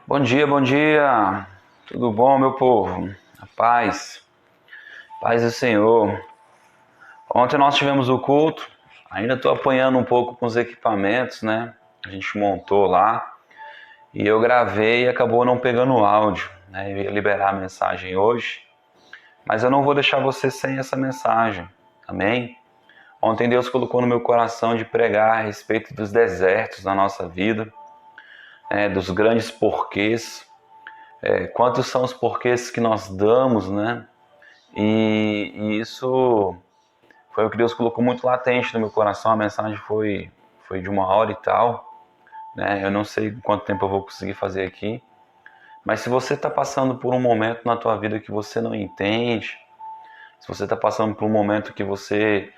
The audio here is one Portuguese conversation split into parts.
Bom dia, bom dia. Tudo bom, meu povo? A paz do Senhor. Ontem nós tivemos o culto. Ainda estou apanhando um pouco com os equipamentos, né? A gente montou lá e eu gravei e acabou não pegando o áudio, né? Eu ia liberar a mensagem hoje, mas eu não vou deixar você sem essa mensagem. Amém? Ontem Deus colocou no meu coração de pregar a respeito dos desertos da nossa vida, dos grandes porquês. Quantos são os porquês que nós damos, né? E isso foi o que Deus colocou muito latente no meu coração. A mensagem foi de 1 hora e tal, né? Eu não sei quanto tempo eu vou conseguir fazer aqui, mas se você está passando por um momento na tua vida que você não entende, se você está passando por um momento que você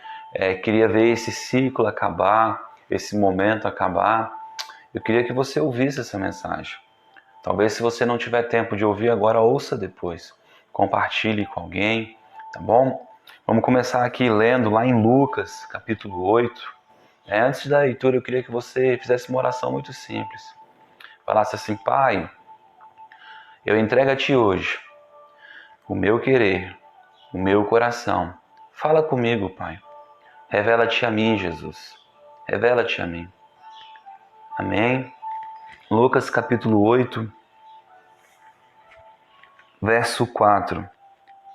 queria ver esse ciclo acabar, esse momento acabar, eu queria que você ouvisse essa mensagem. Talvez se você não tiver tempo de ouvir agora, ouça depois. Compartilhe com alguém, tá bom? Vamos começar aqui lendo lá em Lucas, capítulo 8. Antes da leitura, eu queria que você fizesse uma oração muito simples. Falasse assim: Pai, eu entrego a Ti hoje o meu querer, o meu coração. Fala comigo, Pai. Revela-te a mim, Jesus. Revela-te a mim. Amém? Lucas, capítulo 8, verso 4.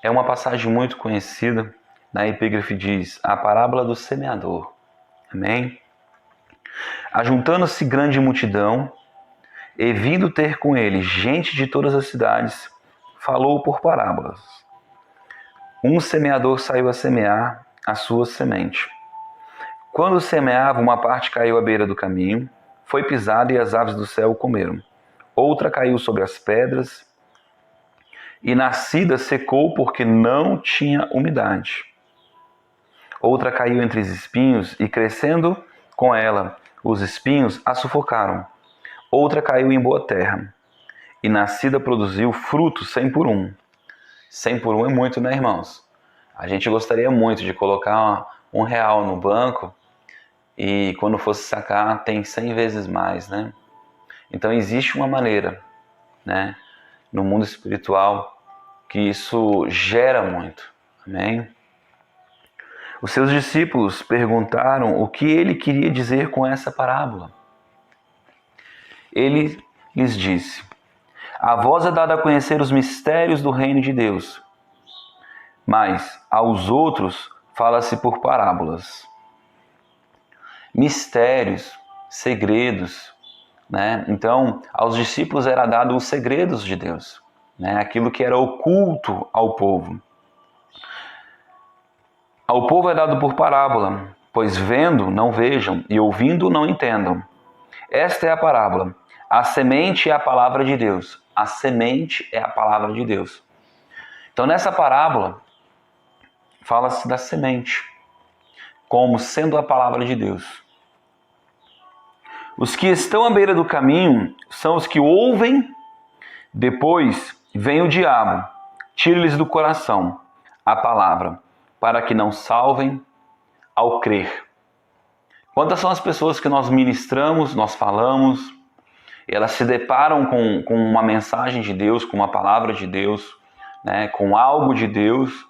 É uma passagem muito conhecida. Na epígrafe diz: a parábola do semeador. Amém? Ajuntando-se grande multidão, e vindo ter com ele gente de todas as cidades, falou por parábolas. Um semeador saiu a semear a sua semente. Quando semeava, uma parte caiu à beira do caminho, foi pisada e as aves do céu comeram. Outra caiu sobre as pedras, e nascida secou porque não tinha umidade. Outra caiu entre os espinhos e, crescendo com ela, os espinhos a sufocaram. Outra caiu em boa terra e, nascida, produziu fruto 100 por um. 100 por um é muito, né, irmãos? A gente gostaria muito de colocar R$ 1 no banco e, quando fosse sacar, tem 100 vezes mais, né? Então, existe uma maneira, né, no mundo espiritual que isso gera muito. Amém? Os seus discípulos perguntaram o que ele queria dizer com essa parábola. Ele lhes disse: a vós é dado a conhecer os mistérios do reino de Deus, mas aos outros fala-se por parábolas. Mistérios, segredos, né? Então, aos discípulos era dado os segredos de Deus, né? Aquilo que era oculto ao povo. Ao povo é dado por parábola, pois vendo não vejam e ouvindo não entendam. Esta é a parábola. A semente é a palavra de Deus. A semente é a palavra de Deus. Então, nessa parábola, fala-se da semente, como sendo a palavra de Deus. Os que estão à beira do caminho são os que ouvem, depois vem o diabo, tira-lhes do coração a palavra, para que não salvem ao crer. Quantas são as pessoas que nós ministramos, nós falamos, e elas se deparam com uma mensagem de Deus, com uma palavra de Deus, né, com algo de Deus,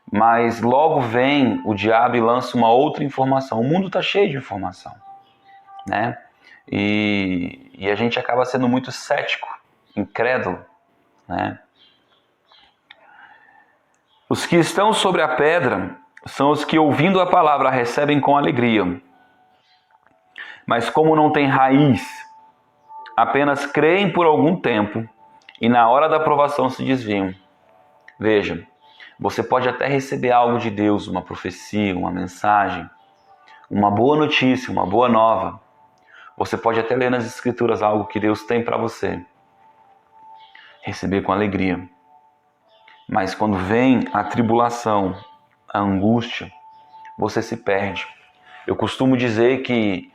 mas logo vem o diabo e lança uma outra informação. O mundo está cheio de informação, né? E a gente acaba sendo muito cético, incrédulo, né? Os que estão sobre a pedra são os que, ouvindo a palavra, a recebem com alegria. Mas como não tem raiz, apenas creem por algum tempo e na hora da provação se desviam. Veja, você pode até receber algo de Deus, uma profecia, uma mensagem, uma boa notícia, uma boa nova. Você pode até ler nas Escrituras algo que Deus tem para você. Receber com alegria. Mas quando vem a tribulação, a angústia, você se perde. Eu costumo dizer que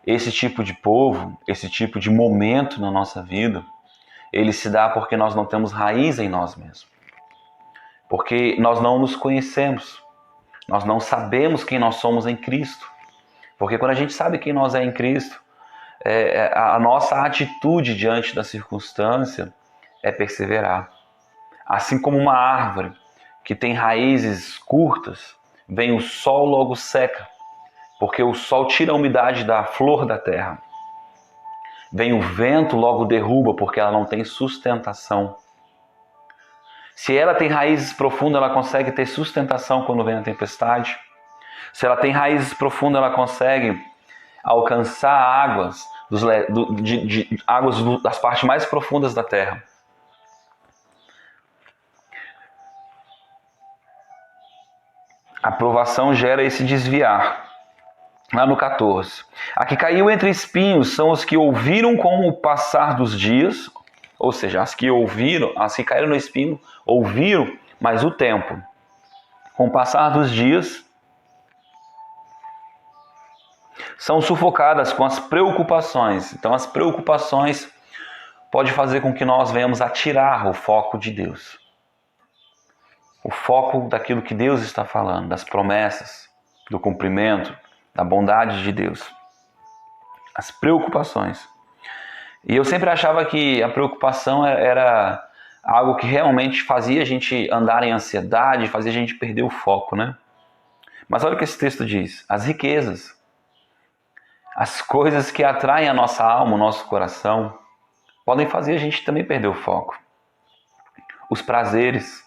esse tipo de povo, esse tipo de momento na nossa vida, ele se dá porque nós não temos raiz em nós mesmos. Porque nós não nos conhecemos. Nós não sabemos quem nós somos em Cristo. Porque quando a gente sabe quem nós é em Cristo, a nossa atitude diante da circunstância é perseverar. Assim como uma árvore que tem raízes curtas, vem o sol logo seca, porque o sol tira a umidade da flor da terra. Vem o vento, logo derruba, porque ela não tem sustentação. Se ela tem raízes profundas, ela consegue ter sustentação quando vem a tempestade. Se ela tem raízes profundas, ela consegue alcançar águas, águas das partes mais profundas da terra. A provação gera esse desviar. Lá no 14. A que caiu entre espinhos são os que ouviram com o passar dos dias, ou seja, as que caíram no espinho, ouviram, mas o tempo. Com o passar dos dias, são sufocadas com as preocupações. Então, as preocupações podem fazer com que nós venhamos a tirar o foco de Deus. O foco daquilo que Deus está falando, das promessas, do cumprimento, da bondade de Deus. As preocupações. E eu sempre achava que a preocupação era algo que realmente fazia a gente andar em ansiedade, fazia a gente perder o foco, né? Mas olha o que esse texto diz. As riquezas, as coisas que atraem a nossa alma, o nosso coração, podem fazer a gente também perder o foco. Os prazeres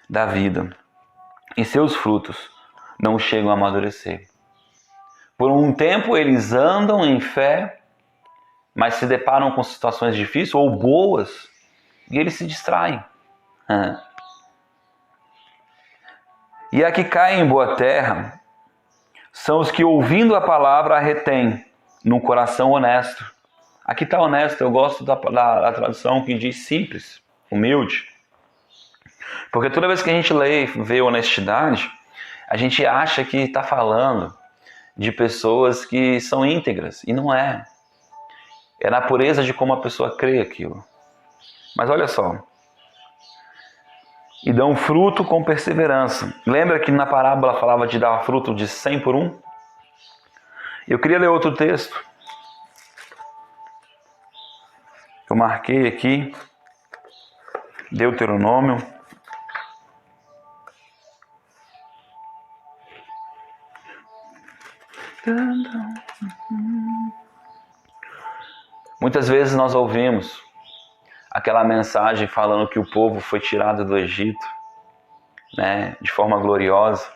da vida e seus frutos não chegam a amadurecer. Por um tempo eles andam em fé, mas se deparam com situações difíceis ou boas e eles se distraem. E a que caem em boa terra são os que, ouvindo a palavra, a retêm num coração honesto. Aqui está honesto, eu gosto da tradução que diz simples, humilde. Porque toda vez que a gente vê honestidade, a gente acha que está falando de pessoas que são íntegras, e não é. É na pureza de como a pessoa crê aquilo. Mas olha só. E dão fruto com perseverança. Lembra que na parábola falava de dar fruto de 100 por 1? Eu queria ler outro texto. Eu marquei aqui. Deuteronômio. Muitas vezes nós ouvimos aquela mensagem falando que o povo foi tirado do Egito, né, de forma gloriosa.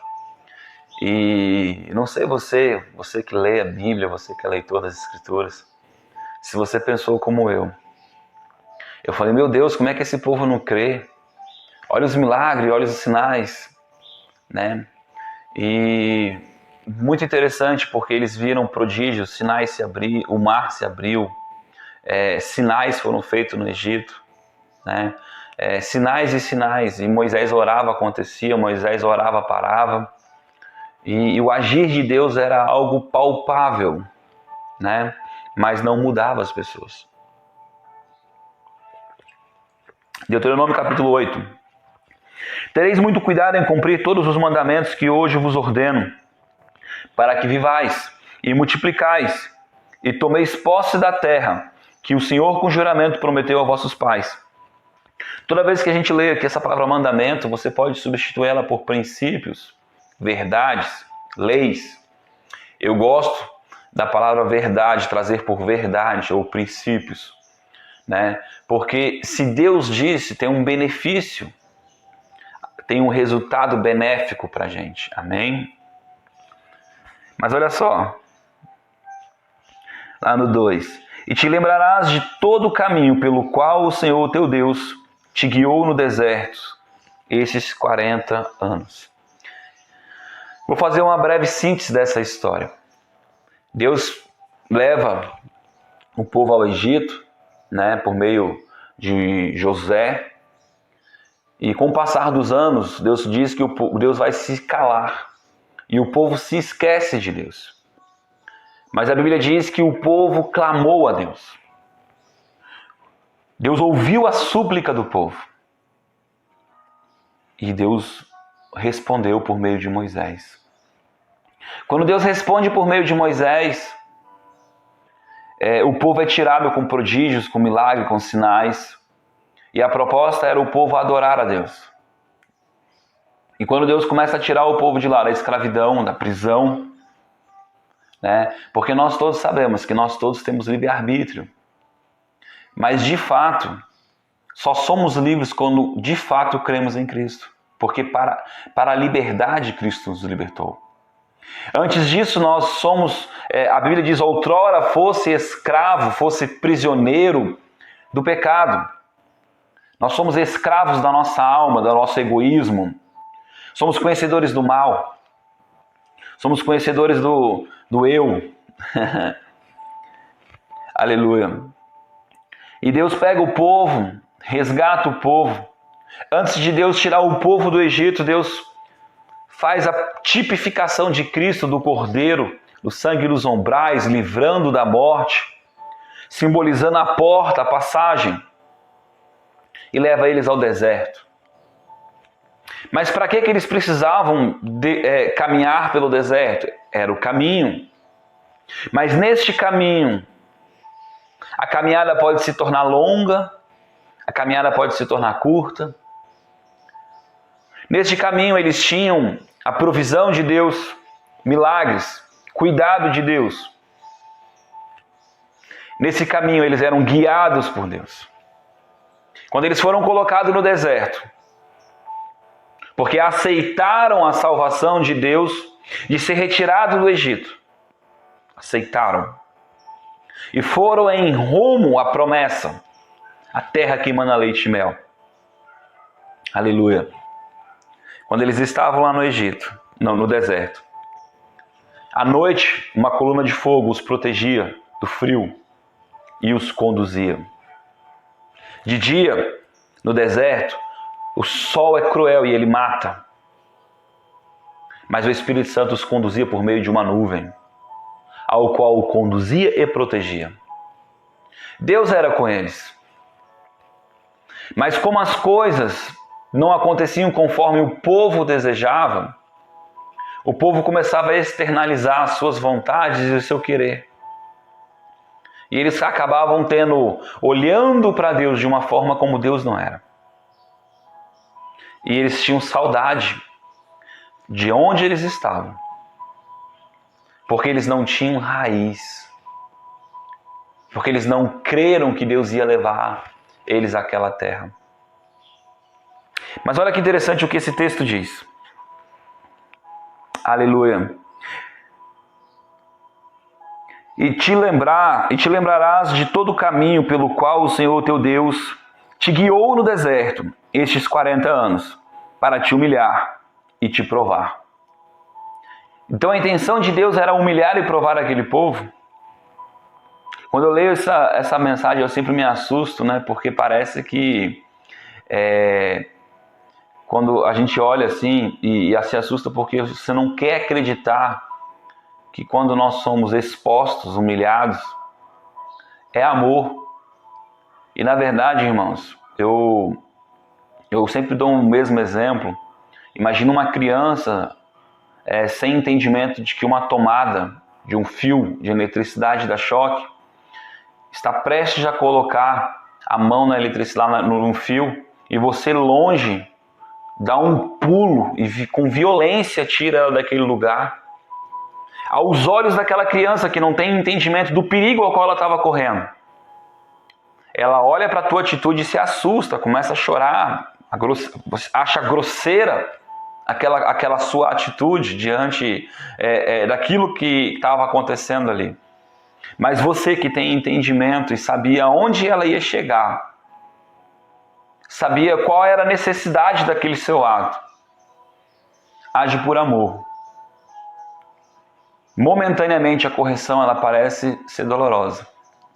E não sei você que lê a Bíblia, você que é leitor das Escrituras, se você pensou como eu. Eu falei, meu Deus, como é que esse povo não crê? Olha os milagres, olha os sinais, né? E muito interessante porque eles viram prodígios, sinais se abriram, o mar se abriu, sinais foram feitos no Egito, né? Sinais e sinais, e Moisés orava, acontecia, Moisés orava, parava, e o agir de Deus era algo palpável, né? Mas não mudava as pessoas. Deuteronômio capítulo 8. Tereis muito cuidado em cumprir todos os mandamentos que hoje vos ordeno, para que vivais e multiplicais, e tomeis posse da terra, que o Senhor com juramento prometeu a vossos pais. Toda vez que a gente lê aqui essa palavra mandamento, você pode substituir ela por princípios, verdades, leis. Eu gosto da palavra verdade, trazer por verdade ou princípios, né? Porque se Deus disse, tem um benefício, tem um resultado benéfico para a gente. Amém? Mas olha só, lá no 2. E te lembrarás de todo o caminho pelo qual o Senhor teu Deus te guiou no deserto esses 40 anos. Vou fazer uma breve síntese dessa história. Deus leva o povo ao Egito, né, por meio de José. E com o passar dos anos, Deus diz que Deus vai se calar. E o povo se esquece de Deus. Mas a Bíblia diz que o povo clamou a Deus. Deus ouviu a súplica do povo. E Deus respondeu por meio de Moisés. Quando Deus responde por meio de Moisés, O povo é tirado com prodígios, com milagres, com sinais. E a proposta era o povo adorar a Deus. E quando Deus começa a tirar o povo de lá, da escravidão, da prisão, né? Porque nós todos sabemos que nós todos temos livre-arbítrio. Mas de fato, só somos livres quando de fato cremos em Cristo. Porque para a liberdade Cristo nos libertou. Antes disso nós somos, a Bíblia diz, outrora fosse escravo, fosse prisioneiro do pecado. Nós somos escravos da nossa alma, do nosso egoísmo. Somos conhecedores do mal. Somos conhecedores do eu. Aleluia. E Deus pega o povo, resgata o povo. Antes de Deus tirar o povo do Egito, Deus faz a tipificação de Cristo, do Cordeiro, do sangue dos ombrais, livrando da morte, simbolizando a porta, a passagem, e leva eles ao deserto. Mas para que eles precisavam caminhar pelo deserto? Era o caminho. Mas neste caminho, a caminhada pode se tornar longa, a caminhada pode se tornar curta. Neste caminho eles tinham a provisão de Deus, milagres, cuidado de Deus. Nesse caminho eles eram guiados por Deus. Quando eles foram colocados no deserto, porque aceitaram a salvação de Deus de ser retirados do Egito, aceitaram, e foram em rumo à promessa, a terra que emana leite e mel. Aleluia. Quando eles estavam lá no Egito, no deserto, à noite uma coluna de fogo os protegia do frio e os conduzia. De dia, no deserto, o sol é cruel e ele mata. Mas o Espírito Santo os conduzia por meio de uma nuvem, ao qual o conduzia e protegia. Deus era com eles. Mas como as coisas não aconteciam conforme o povo desejava, o povo começava a externalizar as suas vontades e o seu querer. E eles acabavam olhando para Deus de uma forma como Deus não era. E eles tinham saudade de onde eles estavam. Porque eles não tinham raiz. Porque eles não creram que Deus ia levar eles àquela terra. Mas olha que interessante o que esse texto diz. Aleluia. E te lembrarás de todo o caminho pelo qual o Senhor teu Deus te guiou no deserto estes 40 anos, para te humilhar e te provar. Então a intenção de Deus era humilhar e provar aquele povo. Quando eu leio essa mensagem eu sempre me assusto, né? Porque parece que quando a gente olha assim e se assusta porque você não quer acreditar que quando nós somos expostos, humilhados, é amor. E na verdade, irmãos, eu sempre dou o mesmo exemplo. Imagina uma criança sem entendimento de que uma tomada de um fio de eletricidade dá choque, está prestes a colocar a mão na eletricidade, no fio, e você longe dá um pulo e com violência tira ela daquele lugar. Aos olhos daquela criança que não tem entendimento do perigo ao qual ela estava correndo, ela olha para a tua atitude e se assusta, começa a chorar, você acha grosseira aquela sua atitude diante daquilo que estava acontecendo ali. Mas você que tem entendimento e sabia onde ela ia chegar, sabia qual era a necessidade daquele seu ato, age por amor. Momentaneamente a correção ela parece ser dolorosa,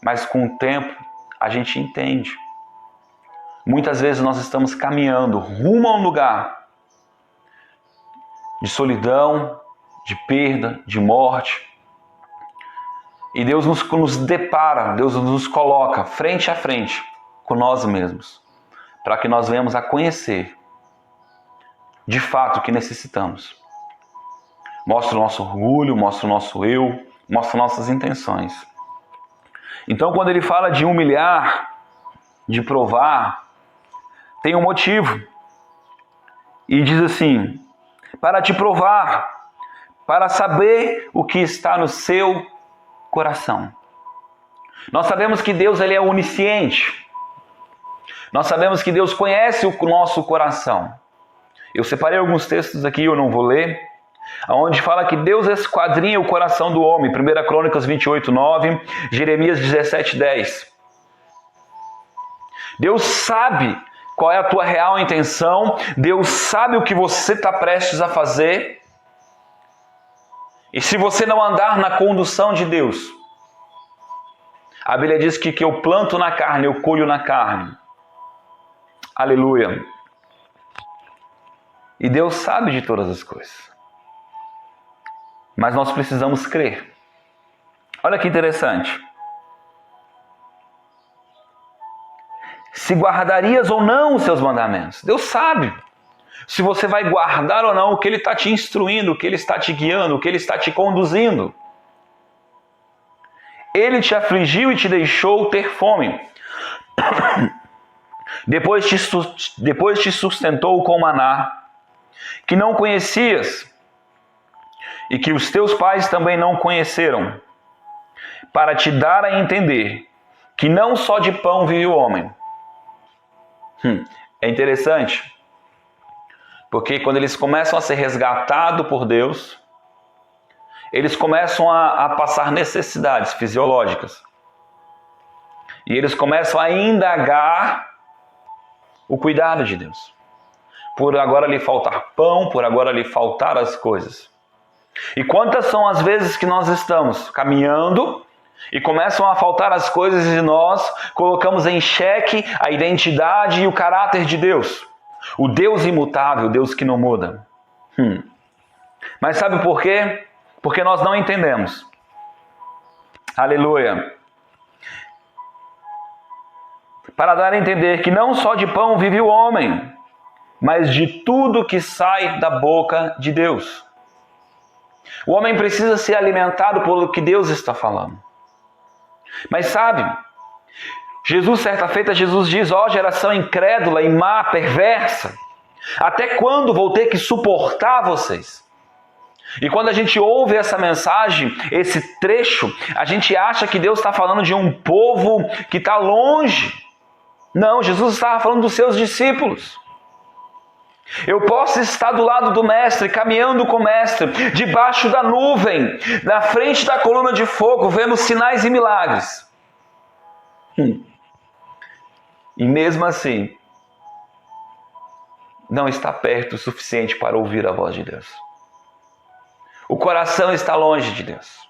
mas com o tempo a gente entende. Muitas vezes nós estamos caminhando rumo a um lugar de solidão, de perda, de morte. E Deus nos depara, Deus nos coloca frente a frente com nós mesmos, para que nós venhamos a conhecer de fato o que necessitamos. Mostra o nosso orgulho, mostra o nosso eu, mostra nossas intenções. Então, quando ele fala de humilhar, de provar, tem um motivo. E diz assim: para te provar, para saber o que está no seu coração. Nós sabemos que Deus ele é onisciente. Nós sabemos que Deus conhece o nosso coração. Eu separei alguns textos aqui, eu não vou ler, onde fala que Deus esquadrinha o coração do homem. 1 Crônicas 28:9, Jeremias 17:10. Deus sabe qual é a tua real intenção. Deus sabe o que você está prestes a fazer. E se você não andar na condução de Deus, a Bíblia diz que eu planto na carne, eu colho na carne. Aleluia. E Deus sabe de todas as coisas. Mas nós precisamos crer. Olha que interessante. Se guardarias ou não os seus mandamentos. Deus sabe se você vai guardar ou não o que Ele está te instruindo, o que Ele está te guiando, o que Ele está te conduzindo. Ele te afligiu e te deixou ter fome. Depois te sustentou com maná, que não conhecias, e que os teus pais também não conheceram, para te dar a entender que não só de pão vive o homem. É interessante, porque quando eles começam a ser resgatados por Deus, eles começam a passar necessidades fisiológicas. E eles começam a indagar o cuidado de Deus. Por agora lhe faltar pão, por agora lhe faltar as coisas. E quantas são as vezes que nós estamos caminhando e começam a faltar as coisas e nós colocamos em xeque a identidade e o caráter de Deus. O Deus imutável, o Deus que não muda. Mas sabe por quê? Porque nós não entendemos. Aleluia. Para dar a entender que não só de pão vive o homem, mas de tudo que sai da boca de Deus. O homem precisa ser alimentado pelo que Deus está falando. Mas sabe, Jesus, certa feita, Jesus diz: ó geração incrédula e má, perversa, até quando vou ter que suportar vocês? E quando a gente ouve essa mensagem, esse trecho, a gente acha que Deus está falando de um povo que está longe. Não, Jesus estava falando dos seus discípulos. Eu posso estar do lado do Mestre, caminhando com o Mestre, debaixo da nuvem, na frente da coluna de fogo, vendo sinais e milagres. E mesmo assim, não está perto o suficiente para ouvir a voz de Deus. O coração está longe de Deus.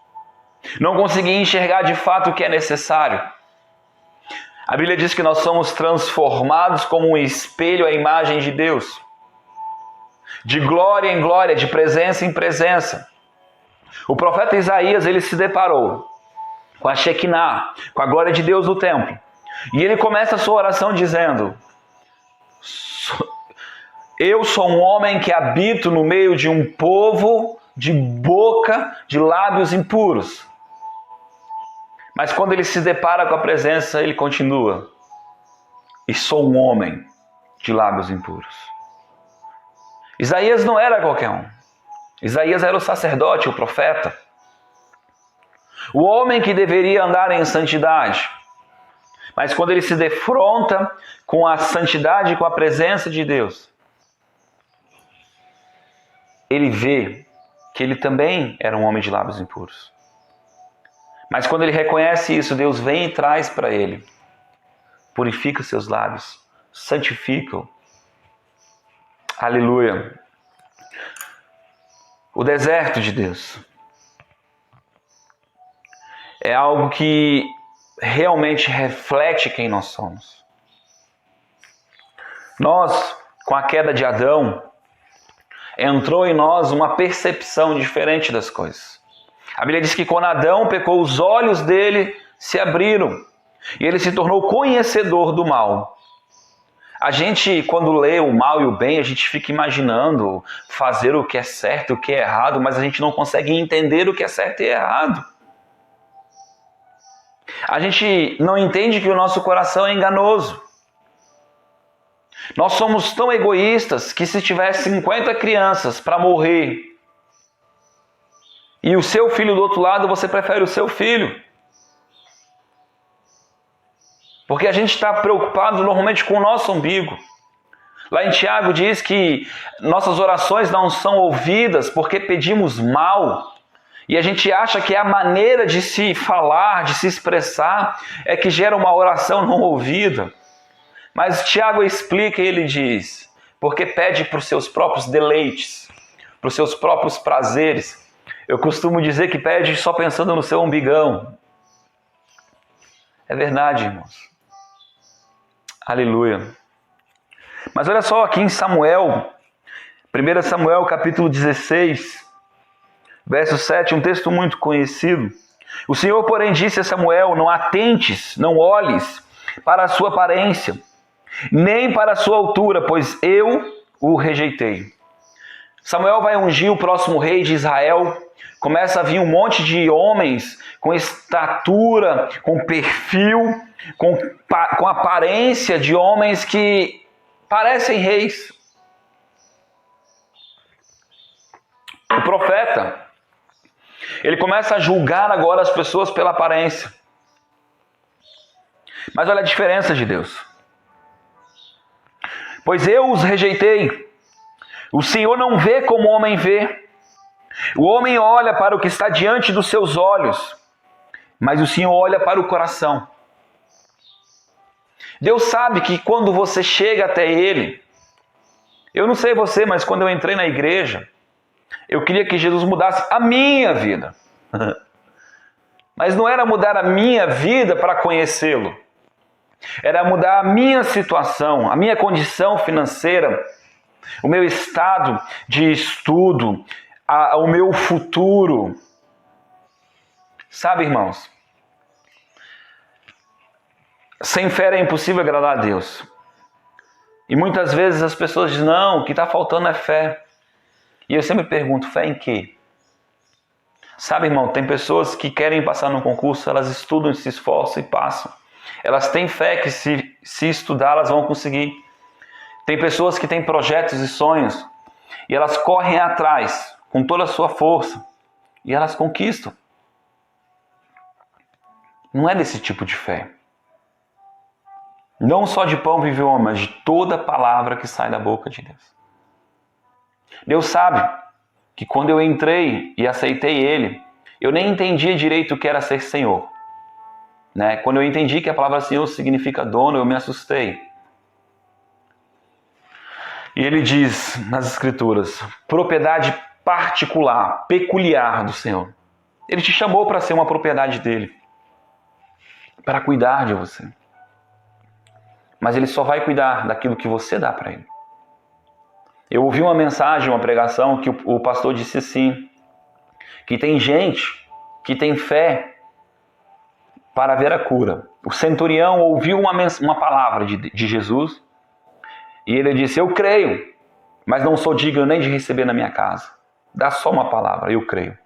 Não consegui enxergar de fato o que é necessário. A Bíblia diz que nós somos transformados como um espelho à imagem de Deus. De glória em glória, de presença em presença. O profeta Isaías, ele se deparou com a Shekinah, com a glória de Deus no templo. E ele começa a sua oração dizendo: eu sou um homem que habito no meio de um povo de boca, de lábios impuros. Mas quando ele se depara com a presença, ele continua: e sou um homem de lábios impuros. Isaías não era qualquer um. Isaías era o sacerdote, o profeta. O homem que deveria andar em santidade. Mas quando ele se defronta com a santidade, com a presença de Deus, ele vê que ele também era um homem de lábios impuros. Mas quando ele reconhece isso, Deus vem e traz para ele: purifica os seus lábios, santifica-o. Aleluia. O deserto de Deus é algo que realmente reflete quem nós somos. Nós, com a queda de Adão, entrou em nós uma percepção diferente das coisas. A Bíblia diz que quando Adão pecou, os olhos dele se abriram e ele se tornou conhecedor do mal. A gente, quando lê o mal e o bem, a gente fica imaginando fazer o que é certo e o que é errado, mas a gente não consegue entender o que é certo e errado. A gente não entende que o nosso coração é enganoso. Nós somos tão egoístas que se tivesse 50 crianças para morrer e o seu filho do outro lado, você prefere o seu filho. Porque a gente está preocupado normalmente com o nosso umbigo. Lá em Tiago diz que nossas orações não são ouvidas porque pedimos mal. E a gente acha que a maneira de se falar, de se expressar, é que gera uma oração não ouvida. Mas Tiago explica e ele diz, porque pede para os seus próprios deleites, para os seus próprios prazeres. Eu costumo dizer que pede só pensando no seu umbigão. É verdade, irmãos. Aleluia. Mas olha só aqui em Samuel, 1 Samuel capítulo 16, verso 7, um texto muito conhecido. O Senhor, porém, disse a Samuel, não atentes, não olhes para a sua aparência, nem para a sua altura, pois eu o rejeitei. Samuel vai ungir o próximo rei de Israel. Começa a vir um monte de homens com estatura, com perfil, com aparência de homens que parecem reis. O profeta, ele começa a julgar agora as pessoas pela aparência. Mas olha a diferença de Deus. Pois eu os rejeitei. O Senhor não vê como o homem vê. O homem olha para o que está diante dos seus olhos, mas o Senhor olha para o coração. Deus sabe que quando você chega até Ele, eu não sei você, mas quando eu entrei na igreja, eu queria que Jesus mudasse a minha vida. Mas não era mudar a minha vida para conhecê-lo. Era mudar a minha situação, a minha condição financeira, o meu estado de estudo, o meu futuro. Sabe, irmãos? Sem fé é impossível agradar a Deus. E muitas vezes as pessoas dizem, não, o que está faltando é fé. E eu sempre pergunto, fé em quê? Sabe, irmão, tem pessoas que querem passar no concurso, elas estudam, se esforçam e passam. Elas têm fé que se estudar, elas vão conseguir. Tem pessoas que têm projetos e sonhos, e elas correm atrás, com toda a sua força, e elas conquistam. Não é desse tipo de fé. Não só de pão vive o homem, mas de toda palavra que sai da boca de Deus. Deus sabe que quando eu entrei e aceitei Ele, eu nem entendia direito o que era ser Senhor. Quando eu entendi que a palavra Senhor significa dono, eu me assustei. E Ele diz nas Escrituras, propriedade particular, peculiar do Senhor. Ele te chamou para ser uma propriedade dEle, para cuidar de você. Mas Ele só vai cuidar daquilo que você dá para Ele. Eu ouvi uma mensagem, uma pregação, que o pastor disse assim, que tem gente que tem fé para ver a cura. O centurião ouviu uma palavra de Jesus e ele disse, eu creio, mas não sou digno nem de receber na minha casa. Dá só uma palavra, eu creio.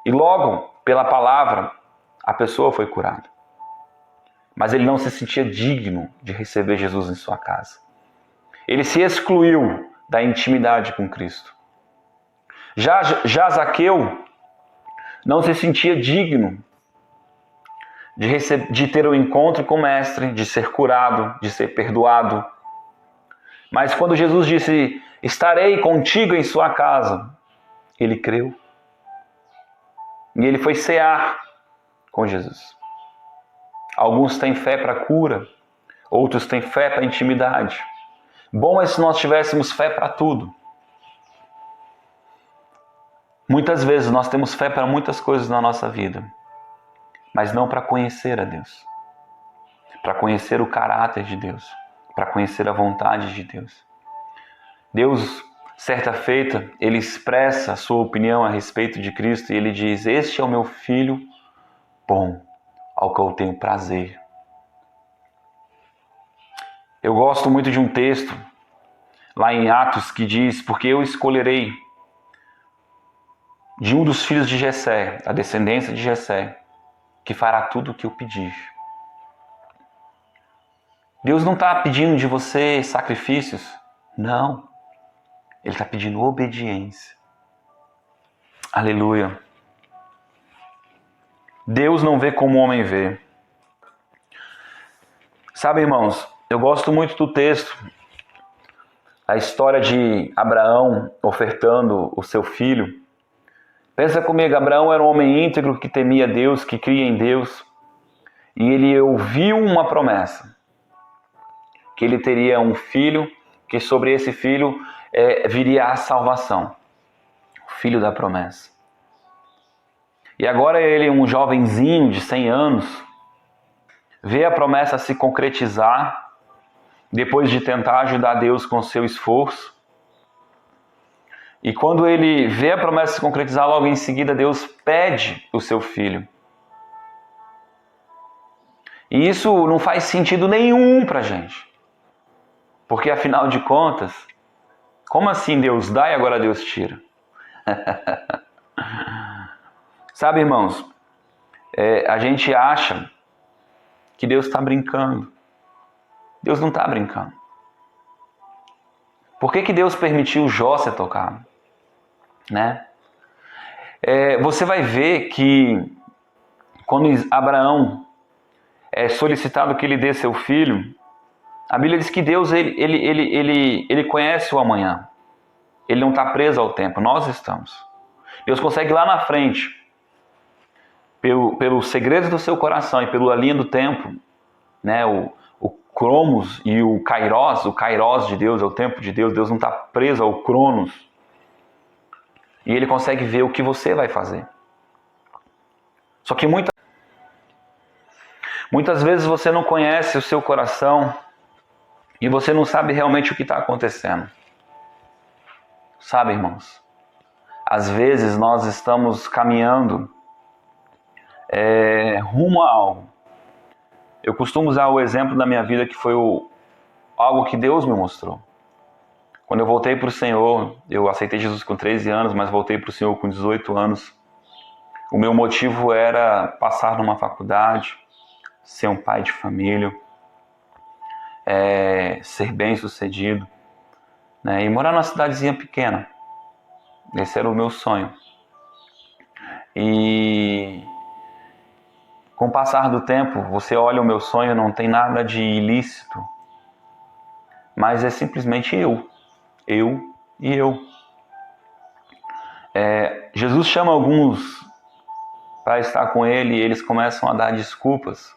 E logo, pela palavra, a pessoa foi curada. Mas ele não se sentia digno de receber Jesus em sua casa. Ele se excluiu da intimidade com Cristo. Já Zaqueu não se sentia digno de ter um encontro com o Mestre, de ser curado, de ser perdoado. Mas quando Jesus disse, estarei contigo em sua casa, ele creu. E ele foi cear com Jesus. Alguns têm fé para cura, outros têm fé para intimidade. Bom é se nós tivéssemos fé para tudo. Muitas vezes nós temos fé para muitas coisas na nossa vida, mas não para conhecer a Deus, para conhecer o caráter de Deus, para conhecer a vontade de Deus. Deus, certa feita, Ele expressa a sua opinião a respeito de Cristo e Ele diz, este é o meu Filho bom, ao que eu tenho prazer. Eu gosto muito de um texto lá em Atos que diz, porque eu escolherei de um dos filhos de Jessé, a descendência de Jessé, que fará tudo o que eu pedir. Deus não está pedindo de você sacrifícios. Não. Ele está pedindo obediência. Aleluia. Deus não vê como o homem vê. Sabe, irmãos, eu gosto muito do texto, a história de Abraão ofertando o seu filho. Pensa comigo, Abraão era um homem íntegro que temia Deus, que cria em Deus. E ele ouviu uma promessa, que ele teria um filho, que sobre esse filho viria a salvação. O filho da promessa. E agora ele, um jovenzinho de 100 anos, vê a promessa se concretizar, depois de tentar ajudar Deus com seu esforço. E quando ele vê a promessa se concretizar, logo em seguida Deus pede o seu filho. E isso não faz sentido nenhum pra gente. Porque afinal de contas, como assim Deus dá e agora Deus tira? Sabe, irmãos, a gente acha que Deus está brincando. Deus não está brincando. Por que Deus permitiu Jó ser tocado? Né? Você vai ver que quando Abraão é solicitado que ele dê seu filho, a Bíblia diz que Deus ele conhece o amanhã. Ele não está preso ao tempo, nós estamos. Deus consegue lá na frente, pelos segredos do seu coração e pela linha do tempo, né, o Cromos e o Kairos de Deus, é o tempo de Deus. Deus não está preso ao Cronos. E ele consegue ver o que você vai fazer. Só que muitas vezes você não conhece o seu coração e você não sabe realmente o que está acontecendo. Sabe, irmãos? Às vezes nós estamos caminhando rumo a algo. Eu costumo usar o exemplo da minha vida que foi algo que Deus me mostrou. Quando eu voltei para o Senhor, eu aceitei Jesus com 13 anos, mas voltei para o Senhor com 18 anos. O meu motivo era passar numa faculdade, ser um pai de família, ser bem sucedido, né? E morar numa cidadezinha pequena. Esse era o meu sonho. E com o passar do tempo, você olha o meu sonho, não tem nada de ilícito, mas é simplesmente eu e eu. Jesus chama alguns para estar com ele e eles começam a dar desculpas.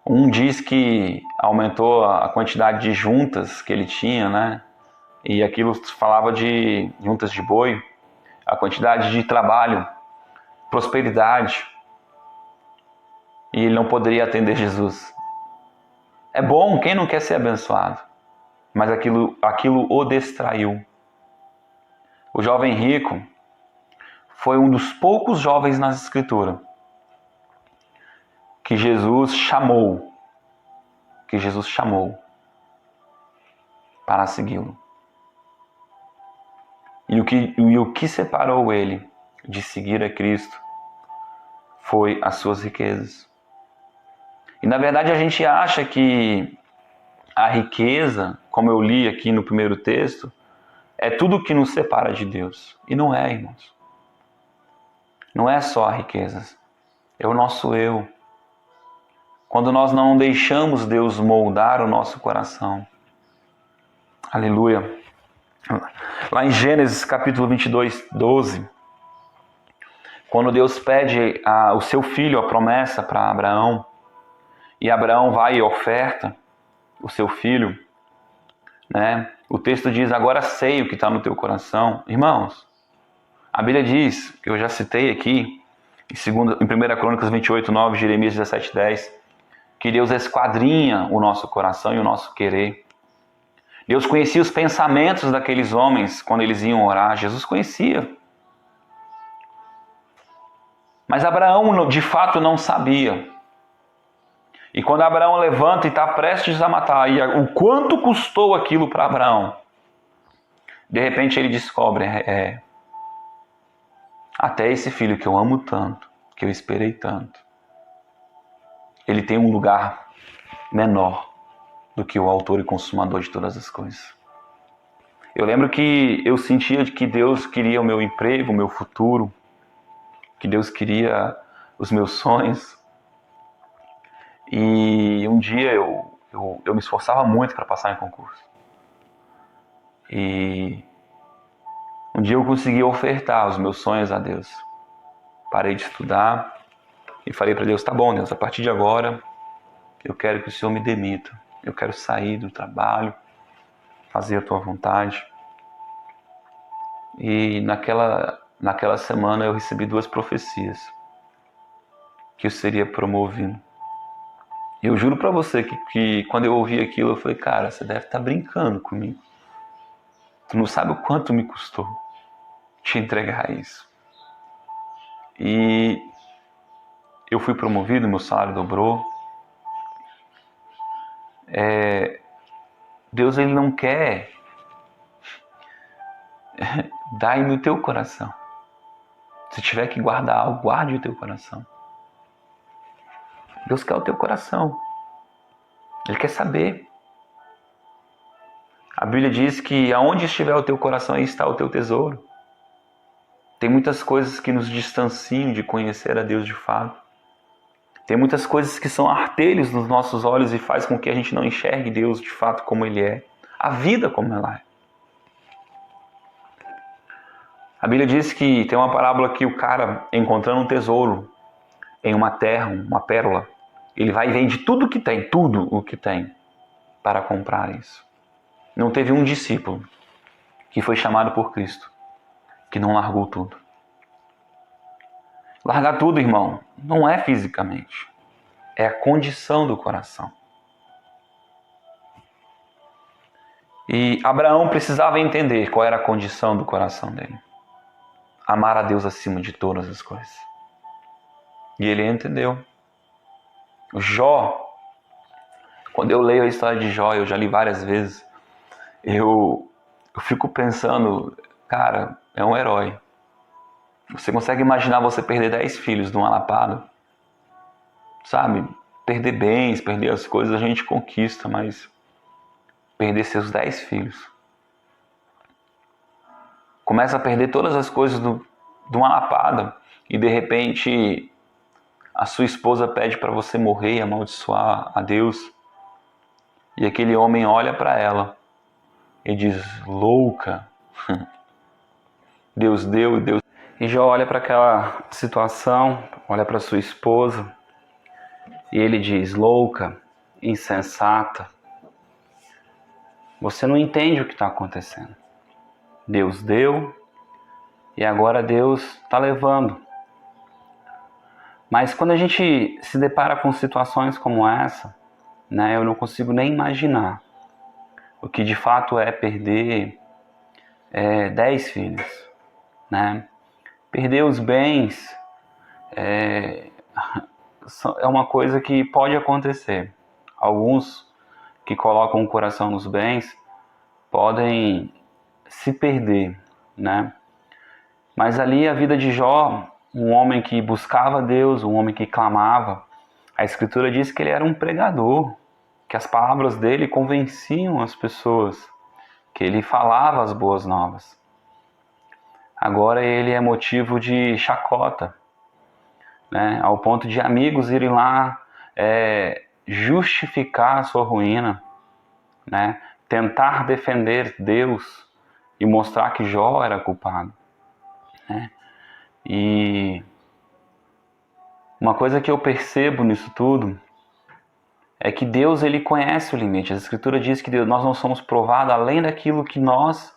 Um diz que aumentou a quantidade de juntas que ele tinha, né? E aquilo falava de juntas de boi, a quantidade de trabalho, prosperidade. E ele não poderia atender Jesus. É bom, quem não quer ser abençoado? Mas aquilo o distraiu. O jovem rico foi um dos poucos jovens nas Escrituras que Jesus chamou para segui-lo. E o que separou ele de seguir a Cristo foi as suas riquezas. E na verdade a gente acha que a riqueza, como eu li aqui no primeiro texto, é tudo que nos separa de Deus. E não é, irmãos. Não é só a riqueza. É o nosso eu. Quando nós não deixamos Deus moldar o nosso coração. Aleluia. Lá em Gênesis capítulo 22, 12, quando Deus pede o seu filho, a promessa para Abraão, e Abraão vai e oferta o seu filho, né? O texto diz, agora sei o que está no teu coração. Irmãos, a Bíblia diz, que eu já citei aqui, em 1 Crônicas 28, 9, Jeremias 17, 10, que Deus esquadrinha o nosso coração e o nosso querer. Deus conhecia os pensamentos daqueles homens quando eles iam orar. Jesus conhecia. Mas Abraão, de fato, não sabia. E quando Abraão levanta e está prestes a matar, e o quanto custou aquilo para Abraão? De repente ele descobre, até esse filho que eu amo tanto, que eu esperei tanto, ele tem um lugar menor do que o autor e consumador de todas as coisas. Eu lembro que eu sentia que Deus queria o meu emprego, o meu futuro, que Deus queria os meus sonhos. E um dia eu me esforçava muito para passar em concurso. E um dia eu consegui ofertar os meus sonhos a Deus. Parei de estudar e falei para Deus, tá bom, Deus, a partir de agora eu quero que o Senhor me demita. Eu quero sair do trabalho, fazer a tua vontade. E naquela semana eu recebi 2 profecias, que eu seria promovido. E eu juro pra você que quando eu ouvi aquilo, eu falei, cara, você deve estar brincando comigo. Tu não sabe o quanto me custou te entregar isso. E eu fui promovido, meu salário dobrou. Deus, ele não quer dar no teu coração. Se tiver que guardar algo, guarde o teu coração. Deus quer o teu coração. Ele quer saber. A Bíblia diz que aonde estiver o teu coração, aí está o teu tesouro. Tem muitas coisas que nos distanciam de conhecer a Deus de fato. Tem muitas coisas que são artelhos nos nossos olhos e faz com que a gente não enxergue Deus de fato como Ele é. A vida como ela é. A Bíblia diz que tem uma parábola que o cara, encontrando um tesouro em uma terra, uma pérola, ele vai e vende tudo o que tem, tudo o que tem, para comprar isso. Não teve um discípulo que foi chamado por Cristo que não largou tudo. Largar tudo, irmão, não é fisicamente. É a condição do coração. E Abraão precisava entender qual era a condição do coração dele. Amar a Deus acima de todas as coisas. E ele entendeu. O Jó, quando eu leio a história de Jó, eu já li várias vezes, eu fico pensando, cara, é um herói. Você consegue imaginar você perder 10 filhos de uma lapada? Sabe? Perder bens, perder as coisas a gente conquista, mas perder seus 10 filhos. Começa a perder todas as coisas de uma lapada e de repente a sua esposa pede para você morrer e amaldiçoar a Deus. E aquele homem olha para ela e diz, louca, Deus deu e Deus... E Jó olha para aquela situação, olha para sua esposa e ele diz, louca, insensata, você não entende o que está acontecendo. Deus deu e agora Deus está levando. Mas quando a gente se depara com situações como essa, né, eu não consigo nem imaginar o que de fato é perder 10 filhos. Né? Perder os bens é uma coisa que pode acontecer. Alguns que colocam o coração nos bens podem se perder, né? Mas ali a vida de Jó, um homem que buscava Deus, um homem que clamava, a Escritura diz que ele era um pregador, que as palavras dele convenciam as pessoas, que ele falava as boas novas. Agora ele é motivo de chacota, né? Ao ponto de amigos irem lá justificar a sua ruína, né? Tentar defender Deus e mostrar que Jó era culpado, né? E uma coisa que eu percebo nisso tudo é que Deus, ele conhece o limite. A Escritura diz que nós não somos provados além daquilo que nós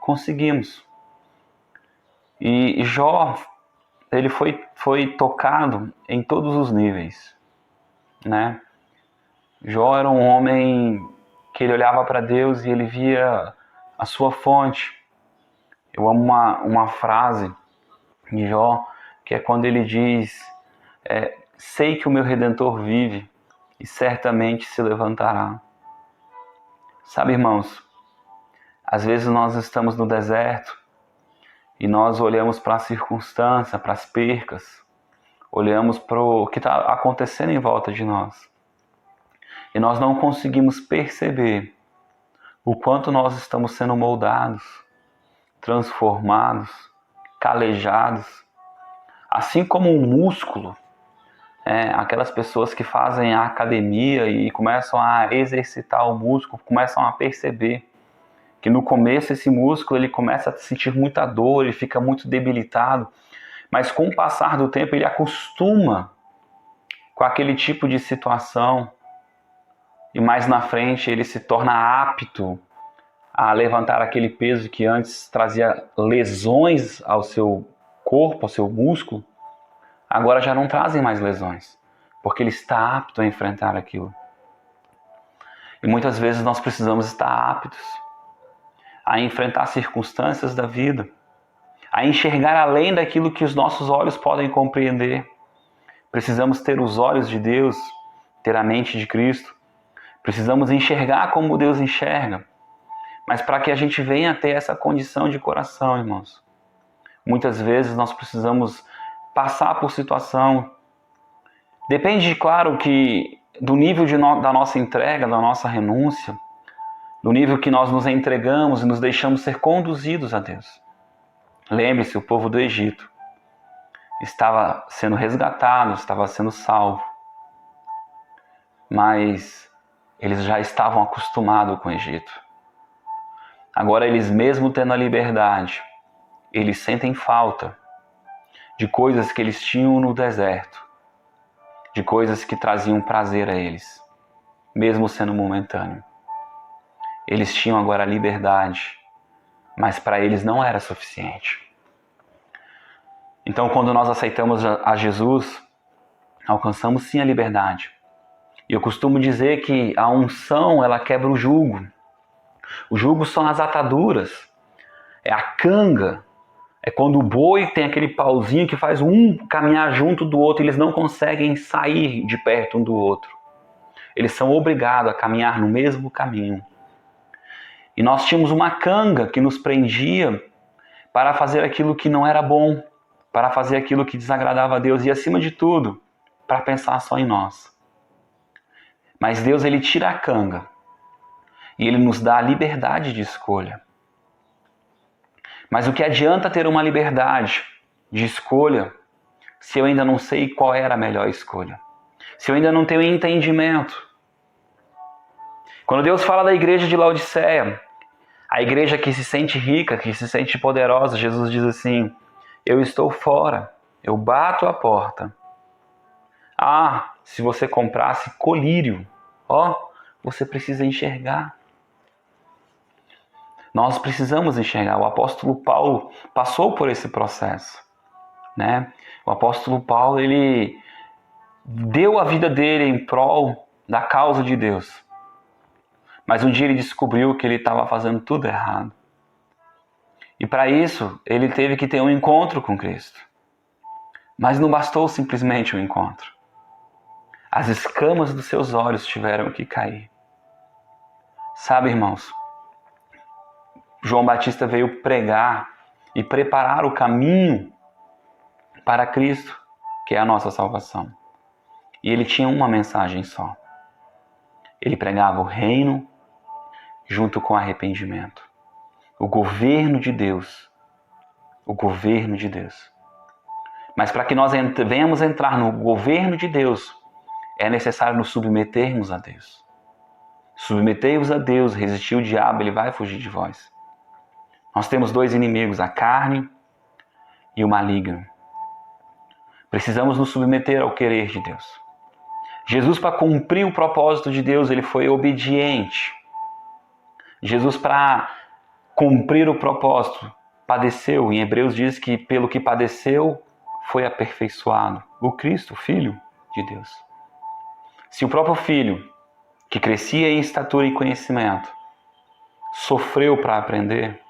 conseguimos. E Jó, ele foi tocado em todos os níveis, né? Jó era um homem que ele olhava para Deus e ele via a sua fonte. Eu amo uma frase de Jó, que é quando ele diz, sei que o meu Redentor vive e certamente se levantará. Sabe, irmãos, às vezes nós estamos no deserto e nós olhamos para a circunstância, para as percas, olhamos para o que está acontecendo em volta de nós e nós não conseguimos perceber o quanto nós estamos sendo moldados, transformados, calejados, assim como um músculo. Aquelas pessoas que fazem a academia e começam a exercitar o músculo, começam a perceber que no começo esse músculo ele começa a sentir muita dor, ele fica muito debilitado, mas com o passar do tempo ele acostuma com aquele tipo de situação e mais na frente ele se torna apto a levantar aquele peso que antes trazia lesões ao seu corpo, ao seu músculo. Agora já não trazem mais lesões, porque ele está apto a enfrentar aquilo. E muitas vezes nós precisamos estar aptos a enfrentar circunstâncias da vida, a enxergar além daquilo que os nossos olhos podem compreender. Precisamos ter os olhos de Deus, ter a mente de Cristo. Precisamos enxergar como Deus enxerga. Mas para que a gente venha a ter essa condição de coração, irmãos, muitas vezes nós precisamos passar por situação. Depende, claro, que do nível da nossa entrega, da nossa renúncia, do nível que nós nos entregamos e nos deixamos ser conduzidos a Deus. Lembre-se, o povo do Egito estava sendo resgatado, estava sendo salvo, mas eles já estavam acostumados com o Egito. Agora eles, mesmo tendo a liberdade, eles sentem falta de coisas que eles tinham no deserto, de coisas que traziam prazer a eles, mesmo sendo momentâneo. Eles tinham agora a liberdade, mas para eles não era suficiente. Então, quando nós aceitamos a Jesus, alcançamos sim a liberdade. E eu costumo dizer que a unção, ela quebra o jugo. O jugo são as ataduras, é a canga. É quando o boi tem aquele pauzinho que faz um caminhar junto do outro, eles não conseguem sair de perto um do outro. Eles são obrigados a caminhar no mesmo caminho. E nós tínhamos uma canga que nos prendia para fazer aquilo que não era bom, para fazer aquilo que desagradava a Deus e, acima de tudo, para pensar só em nós. Mas Deus, ele tira a canga e ele nos dá a liberdade de escolha. Mas o que adianta ter uma liberdade de escolha se eu ainda não sei qual era a melhor escolha? Se eu ainda não tenho entendimento? Quando Deus fala da igreja de Laodiceia, a igreja que se sente rica, que se sente poderosa, Jesus diz assim: eu estou fora, eu bato a porta. Ah, se você comprasse colírio, você precisa enxergar. Nós precisamos enxergar. O apóstolo Paulo passou por esse processo, né? O apóstolo Paulo, ele deu a vida dele em prol da causa de Deus. Mas um dia ele descobriu que ele estava fazendo tudo errado. E para isso, ele teve que ter um encontro com Cristo. Mas não bastou simplesmente o encontro. As escamas dos seus olhos tiveram que cair. Sabe, irmãos, João Batista veio pregar e preparar o caminho para Cristo, que é a nossa salvação. E ele tinha uma mensagem só. Ele pregava o reino junto com arrependimento. O governo de Deus. O governo de Deus. Mas para que nós venhamos entrar no governo de Deus, é necessário nos submetermos a Deus. Submetei-vos a Deus, resistir o diabo, ele vai fugir de vós. Nós temos dois inimigos, a carne e o maligno. Precisamos nos submeter ao querer de Deus. Jesus, para cumprir o propósito de Deus, ele foi obediente. Jesus, para cumprir o propósito, padeceu. Em Hebreus diz que pelo que padeceu, foi aperfeiçoado. O Cristo, o Filho de Deus. Se o próprio Filho, que crescia em estatura e conhecimento, sofreu para aprender,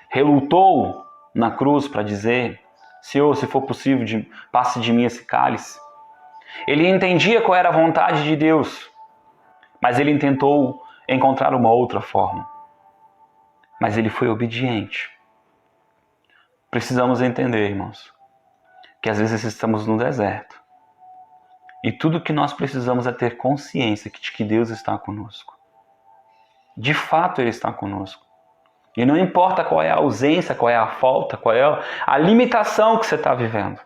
relutou na cruz para dizer: Senhor, se for possível, passe de mim esse cálice. Ele entendia qual era a vontade de Deus, mas ele tentou encontrar uma outra forma. Mas ele foi obediente. Precisamos entender, irmãos. que às vezes estamos no deserto. E tudo que nós precisamos é ter consciência de que Deus está conosco. De fato Ele está conosco. E não importa qual é a ausência, qual é a falta, qual é a limitação que você está vivendo.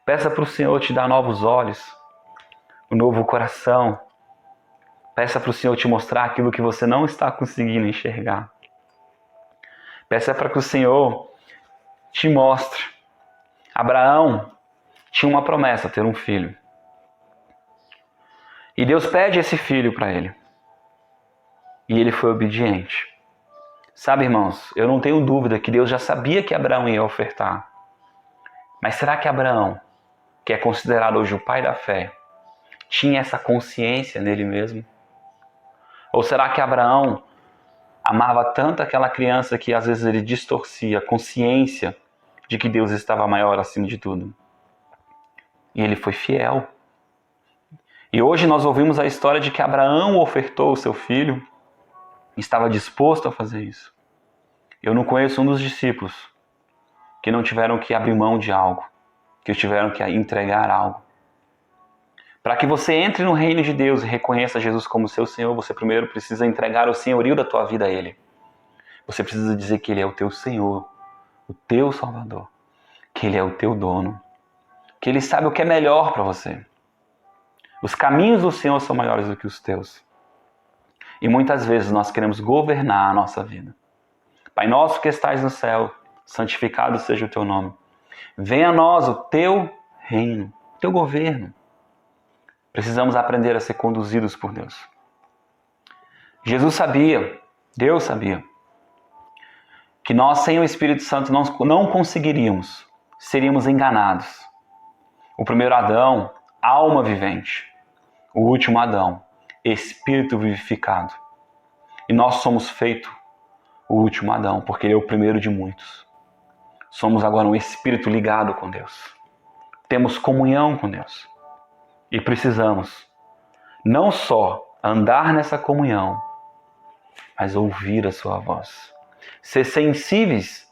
Peça para o Senhor te dar novos olhos, um novo coração. Peça para o Senhor te mostrar aquilo que você não está conseguindo enxergar. Peça para que o Senhor te mostre. Abraão tinha uma promessa, ter um filho. E Deus pede esse filho para ele. E ele foi obediente. Sabe, irmãos, eu não tenho dúvida que Deus já sabia que Abraão ia ofertar. Mas será que Abraão, que é considerado hoje o pai da fé, tinha essa consciência nele mesmo? Ou será que Abraão amava tanto aquela criança que às vezes ele distorcia a consciência de que Deus estava maior acima de tudo? E ele foi fiel. E hoje nós ouvimos a história de que Abraão ofertou o seu filho, estava disposto a fazer isso. Eu não conheço um dos discípulos que não tiveram que abrir mão de algo, que tiveram que entregar algo. Para que você entre no reino de Deus e reconheça Jesus como seu Senhor, você primeiro precisa entregar o senhorio da tua vida a Ele. Você precisa dizer que Ele é o teu Senhor, o teu Salvador, que Ele é o teu dono, que Ele sabe o que é melhor para você. Os caminhos do Senhor são maiores do que os teus. E muitas vezes nós queremos governar a nossa vida. Pai nosso que estais no céu, santificado seja o teu nome. Venha a nós o teu reino, o teu governo. Precisamos aprender a ser conduzidos por Deus. Jesus sabia, Deus sabia, que nós sem o Espírito Santo não conseguiríamos, seríamos enganados. O primeiro Adão, alma vivente. O último Adão, espírito vivificado. E nós somos feito o último Adão, porque ele é o primeiro de muitos. Somos agora um espírito ligado com Deus. Temos comunhão com Deus. E precisamos não só andar nessa comunhão, mas ouvir a sua voz. Ser sensíveis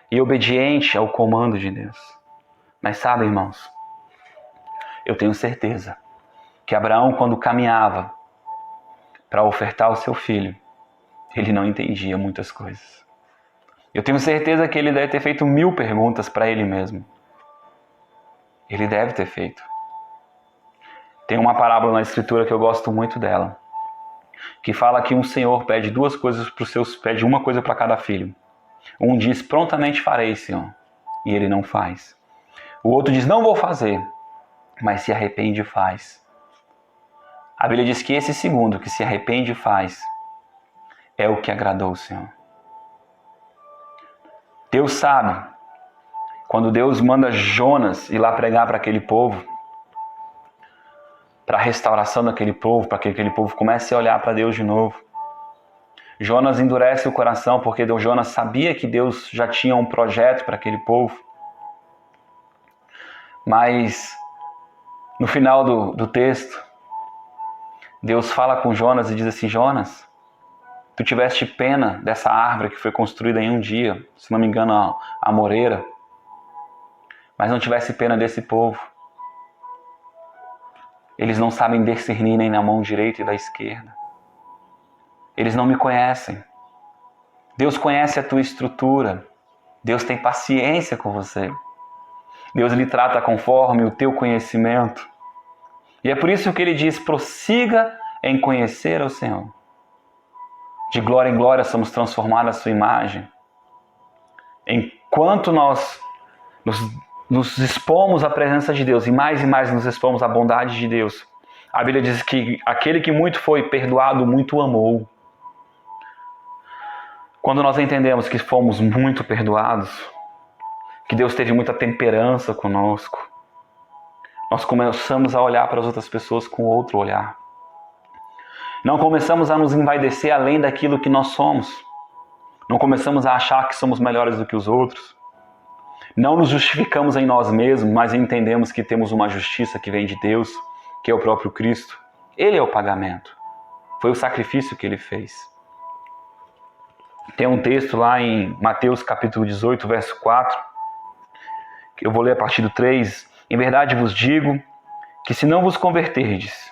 e obedientes ao comando de Deus. Mas sabe, irmãos, eu tenho certeza que Abraão, quando caminhava para ofertar o seu filho, ele não entendia muitas coisas. Eu tenho certeza que ele deve ter feito 1000 perguntas para ele mesmo. Ele deve ter feito. Tem uma parábola na Escritura que eu gosto muito dela, que fala que um senhor pede 2 coisas para os seus, pede uma coisa para cada filho. Um diz, prontamente farei, Senhor, e ele não faz. O outro diz, não vou fazer, mas se arrepende e faz. A Bíblia diz que esse segundo, que se arrepende e faz, é o que agradou o Senhor. Deus sabe, quando Deus manda Jonas ir lá pregar para aquele povo, para a restauração daquele povo, para que aquele povo comece a olhar para Deus de novo. Jonas endurece o coração porque Jonas sabia que Deus já tinha um projeto para aquele povo. Mas no final do texto, Deus fala com Jonas e diz assim, Jonas, tu tiveste pena dessa árvore que foi construída em um dia, se não me engano a moreira, mas não tivesse pena desse povo. Eles não sabem discernir nem na mão direita e da esquerda. Eles não me conhecem. Deus conhece a tua estrutura. Deus tem paciência com você. Deus lhe trata conforme o teu conhecimento. E é por isso que ele diz, prossiga em conhecer ao Senhor. De glória em glória somos transformados à sua imagem. Enquanto nós nos expomos à presença de Deus e mais nos expomos à bondade de Deus, a Bíblia diz que aquele que muito foi perdoado, muito amou. Quando nós entendemos que fomos muito perdoados, que Deus teve muita temperança conosco, nós começamos a olhar para as outras pessoas com outro olhar. Não começamos a nos envaidecer além daquilo que nós somos. Não começamos a achar que somos melhores do que os outros. Não nos justificamos em nós mesmos, mas entendemos que temos uma justiça que vem de Deus, que é o próprio Cristo. Ele é o pagamento. Foi o sacrifício que ele fez. Tem um texto lá em Mateus capítulo 18, verso 4, Eu vou ler a partir do 3. Em verdade vos digo que se não vos converterdes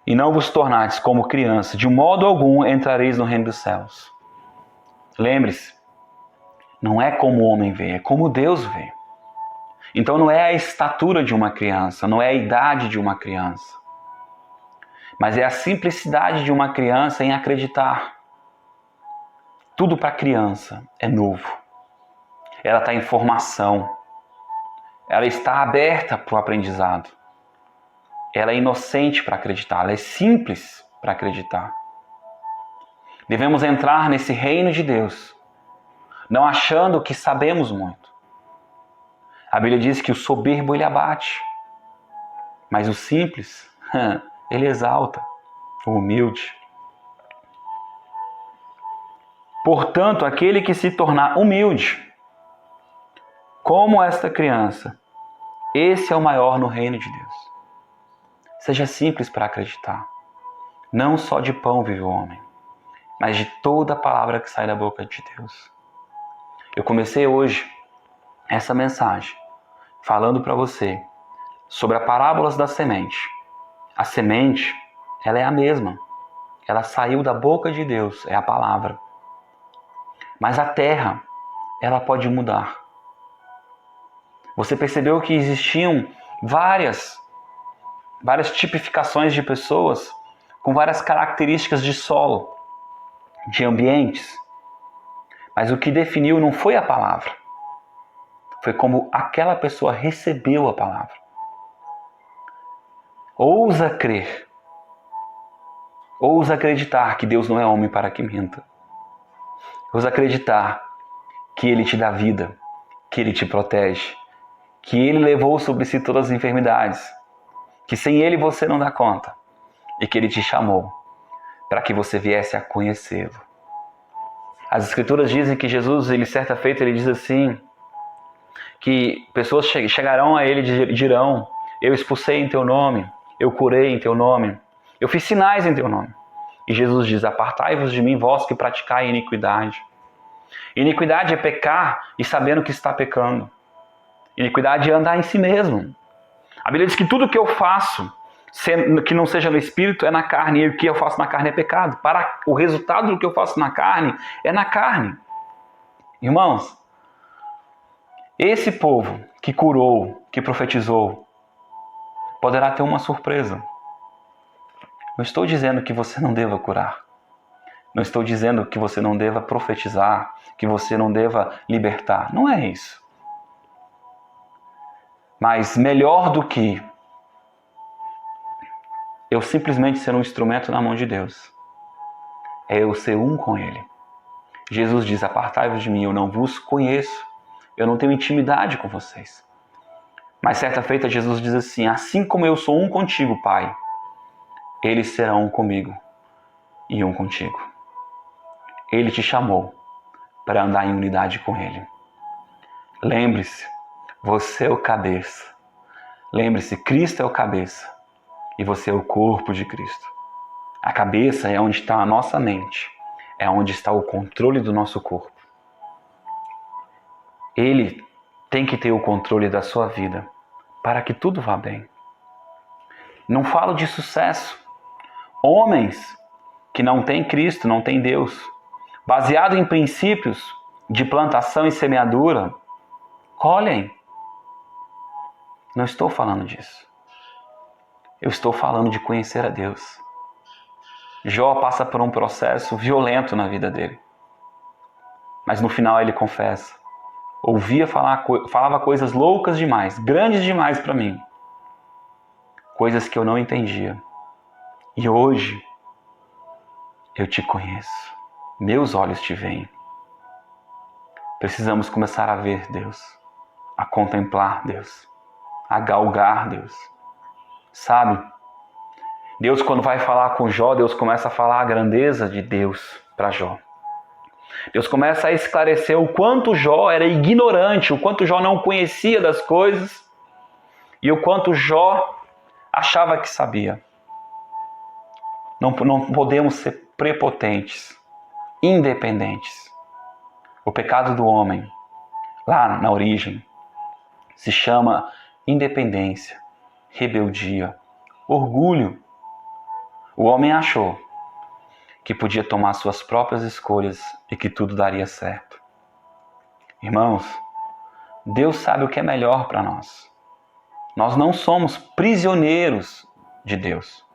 e não vos tornardes como criança, de modo algum entrareis no reino dos céus. Lembre-se, não é como o homem vê, é como Deus vê. Então não é a estatura de uma criança, não é a idade de uma criança, mas é a simplicidade de uma criança em acreditar. Tudo para a criança é novo. Ela está em formação. Ela está aberta para o aprendizado. Ela é inocente para acreditar. Ela é simples para acreditar. Devemos entrar nesse reino de Deus, não achando que sabemos muito. A Bíblia diz que o soberbo ele abate, mas o simples ele exalta, o humilde. Portanto, aquele que se tornar humilde, como esta criança, esse é o maior no reino de Deus. Seja simples para acreditar. Não só de pão vive o homem, mas de toda a palavra que sai da boca de Deus. Eu comecei hoje essa mensagem falando para você sobre a parábola da semente. A semente, ela é a mesma. Ela saiu da boca de Deus, é a palavra. Mas a terra, ela pode mudar. Você percebeu que existiam várias tipificações de pessoas com várias características de solo, de ambientes. Mas o que definiu não foi a palavra. Foi como aquela pessoa recebeu a palavra. Ousa crer. Ousa acreditar que Deus não é homem para que minta. Ousa acreditar que Ele te dá vida, que Ele te protege, que Ele levou sobre si todas as enfermidades, que sem Ele você não dá conta e que Ele te chamou para que você viesse a conhecê-lo. As Escrituras dizem que Jesus, certa feita, ele diz assim, que pessoas chegarão a Ele e dirão: eu expulsei em Teu nome, eu curei em Teu nome, eu fiz sinais em Teu nome. E Jesus diz: apartai-vos de mim, vós que praticai iniquidade. Iniquidade é pecar e sabendo que está pecando. Iniquidade é andar em si mesmo. A Bíblia diz que tudo que eu faço, que não seja no Espírito, é na carne. E o que eu faço na carne é pecado. Para o resultado do que eu faço na carne, é na carne. Irmãos, esse povo que curou, que profetizou, poderá ter uma surpresa. Não estou dizendo que você não deva curar. Não estou dizendo que você não deva profetizar, que você não deva libertar. Não é isso. Mas melhor do que eu simplesmente ser um instrumento na mão de Deus, é eu ser um com Ele. Jesus diz: apartai-vos de mim, eu não vos conheço. Eu não tenho intimidade com vocês. Mas certa feita Jesus diz assim: assim como eu sou um contigo, Pai, eles serão um comigo e um contigo. Ele te chamou para andar em unidade com Ele. Lembre-se, você é o cabeça. Lembre-se, Cristo é o cabeça e você é o corpo de Cristo. A cabeça é onde está a nossa mente, é onde está o controle do nosso corpo. Ele tem que ter o controle da sua vida para que tudo vá bem. Não falo de sucesso. Homens que não têm Cristo, não têm Deus, baseado em princípios de plantação e semeadura, colhem. Não estou falando disso. Eu estou falando de conhecer a Deus. Jó passa por um processo violento na vida dele. Mas no final ele confessa: falava coisas loucas demais, grandes demais para mim. Coisas que eu não entendia. E hoje eu te conheço. Meus olhos te veem. Precisamos começar a ver Deus, a contemplar Deus, a galgar Deus. Sabe? Deus, quando vai falar com Jó, Deus começa a falar a grandeza de Deus para Jó. Deus começa a esclarecer o quanto Jó era ignorante, o quanto Jó não conhecia das coisas e o quanto Jó achava que sabia. Não podemos ser prepotentes, independentes. O pecado do homem, lá na origem, se chama independência, rebeldia, orgulho. O homem achou que podia tomar suas próprias escolhas e que tudo daria certo. Irmãos, Deus sabe o que é melhor para nós. Nós não somos prisioneiros de Deus.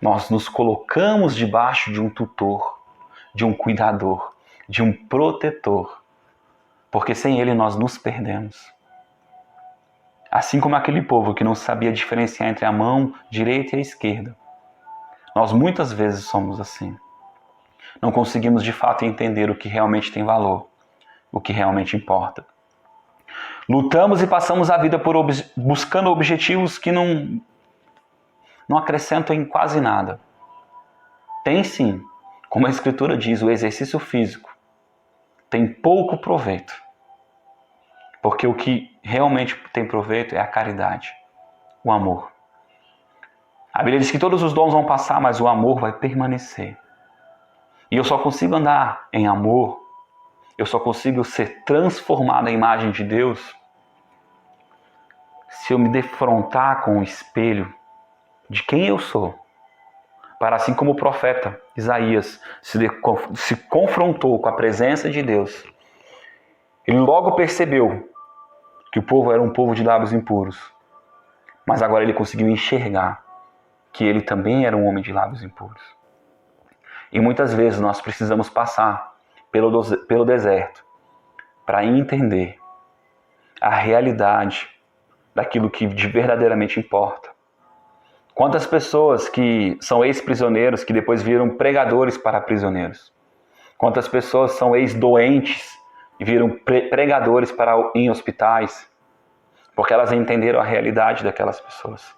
Nós nos colocamos debaixo de um tutor, de um cuidador, de um protetor, porque sem Ele nós nos perdemos. Assim como aquele povo que não sabia diferenciar entre a mão direita e a esquerda. Nós muitas vezes somos assim. Não conseguimos de fato entender o que realmente tem valor, o que realmente importa. Lutamos e passamos a vida buscando objetivos que não acrescentam em quase nada. Tem sim, como a Escritura diz, o exercício físico tem pouco proveito. Porque o que realmente tem proveito é a caridade, o amor. A Bíblia diz que todos os dons vão passar, mas o amor vai permanecer. E eu só consigo andar em amor, eu só consigo ser transformado à imagem de Deus se eu me defrontar com o espelho de quem eu sou. Para assim como o profeta Isaías se confrontou com a presença de Deus, ele logo percebeu que o povo era um povo de lábios impuros. Mas agora ele conseguiu enxergar que ele também era um homem de lábios impuros. E muitas vezes nós precisamos passar pelo deserto para entender a realidade daquilo que verdadeiramente importa. Quantas pessoas que são ex-prisioneiros que depois viram pregadores para prisioneiros? Quantas pessoas são ex-doentes e viram pregadores em hospitais? Porque elas entenderam a realidade daquelas pessoas.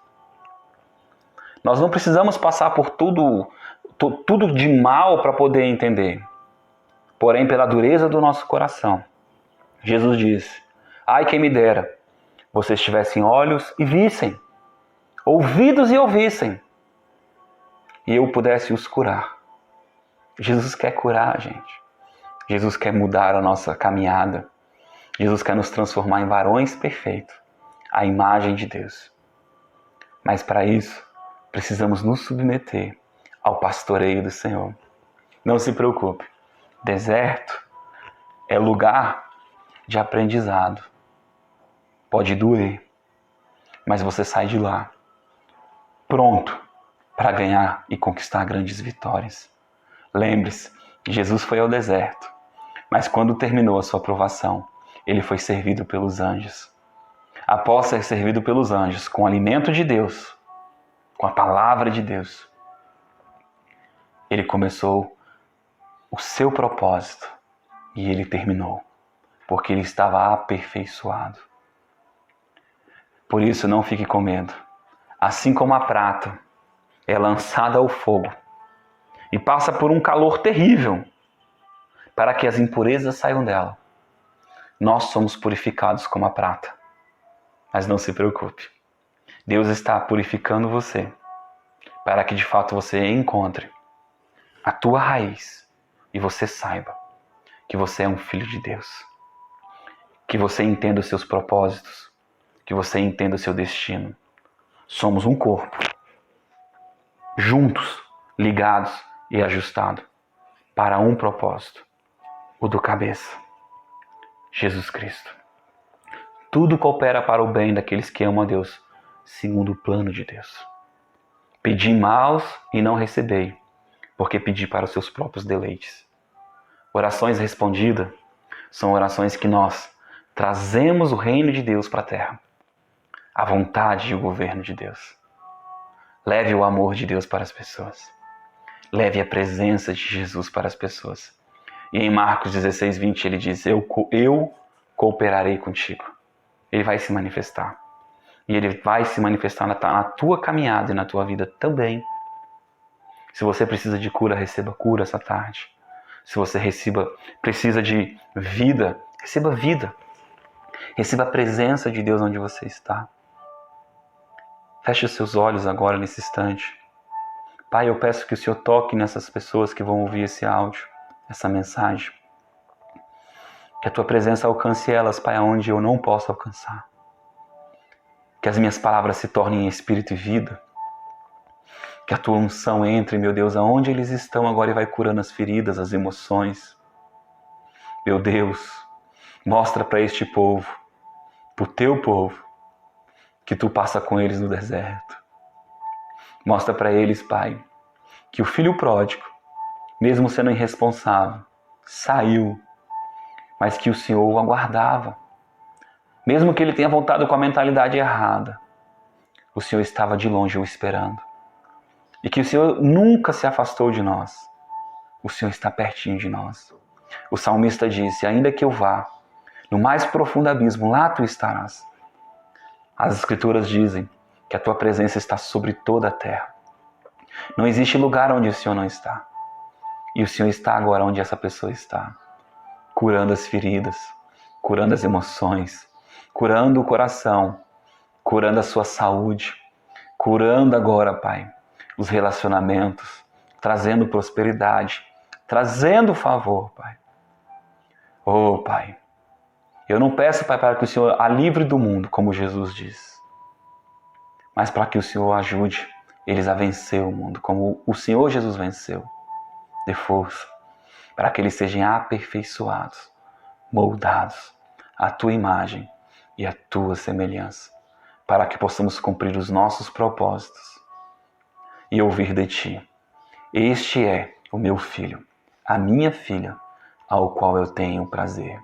Nós não precisamos passar por tudo de mal para poder entender. Porém, pela dureza do nosso coração, Jesus disse: ai, quem me dera vocês tivessem olhos e vissem, ouvidos e ouvissem, e eu pudesse os curar. Jesus quer curar a gente. Jesus quer mudar a nossa caminhada. Jesus quer nos transformar em varões perfeitos, à imagem de Deus. Mas para isso, precisamos nos submeter ao pastoreio do Senhor. Não se preocupe. Deserto é lugar de aprendizado. Pode doer, mas você sai de lá pronto para ganhar e conquistar grandes vitórias. Lembre-se, Jesus foi ao deserto, mas quando terminou a sua provação, ele foi servido pelos anjos. Após ser servido pelos anjos com o alimento de Deus, com a palavra de Deus, ele começou o seu propósito e ele terminou, porque ele estava aperfeiçoado. Por isso, não fique com medo. Assim como a prata é lançada ao fogo e passa por um calor terrível para que as impurezas saiam dela, nós somos purificados como a prata. Mas não se preocupe. Deus está purificando você para que de fato você encontre a tua raiz e você saiba que você é um filho de Deus. Que você entenda os seus propósitos, que você entenda o seu destino. Somos um corpo, juntos, ligados e ajustados para um propósito, o do cabeça, Jesus Cristo. Tudo coopera para o bem daqueles que amam a Deus, segundo o plano de Deus. Pedi maus e não recebei, porque pedi para os seus próprios deleites. Orações respondidas são orações que nós trazemos o reino de Deus para a terra. A vontade e o governo de Deus. Leve o amor de Deus para as pessoas. Leve a presença de Jesus para as pessoas. E em Marcos 16:20 ele diz: eu cooperarei contigo. Ele vai se manifestar. E ele vai se manifestar na tua caminhada e na tua vida também. Se você precisa de cura, receba cura essa tarde. Se você precisa de vida, receba vida. Receba a presença de Deus onde você está. Feche os seus olhos agora nesse instante. Pai, eu peço que o Senhor toque nessas pessoas que vão ouvir esse áudio, essa mensagem. Que a tua presença alcance elas, Pai, aonde eu não posso alcançar. Que as minhas palavras se tornem espírito e vida. Que a tua unção entre, meu Deus, aonde eles estão agora e vai curando as feridas, as emoções. Meu Deus, mostra para este povo, para o teu povo, que tu passa com eles no deserto. Mostra para eles, Pai, que o filho pródigo, mesmo sendo irresponsável, saiu, mas que o Senhor o aguardava. Mesmo que ele tenha voltado com a mentalidade errada, o Senhor estava de longe o esperando. E que o Senhor nunca se afastou de nós. O Senhor está pertinho de nós. O salmista disse, ainda que eu vá no mais profundo abismo, lá tu estarás. As Escrituras dizem que a tua presença está sobre toda a terra. Não existe lugar onde o Senhor não está. E o Senhor está agora onde essa pessoa está. Curando as feridas, curando as emoções, curando o coração, curando a sua saúde, curando agora, Pai, os relacionamentos, trazendo prosperidade, trazendo favor, Pai. Oh, Pai, eu não peço, Pai, para que o Senhor a livre do mundo, como Jesus diz, mas para que o Senhor ajude eles a vencer o mundo, como o Senhor Jesus venceu. Dê força para que eles sejam aperfeiçoados, moldados à tua imagem e à tua semelhança, para que possamos cumprir os nossos propósitos e ouvir de ti. Este é o meu filho, a minha filha, ao qual eu tenho prazer.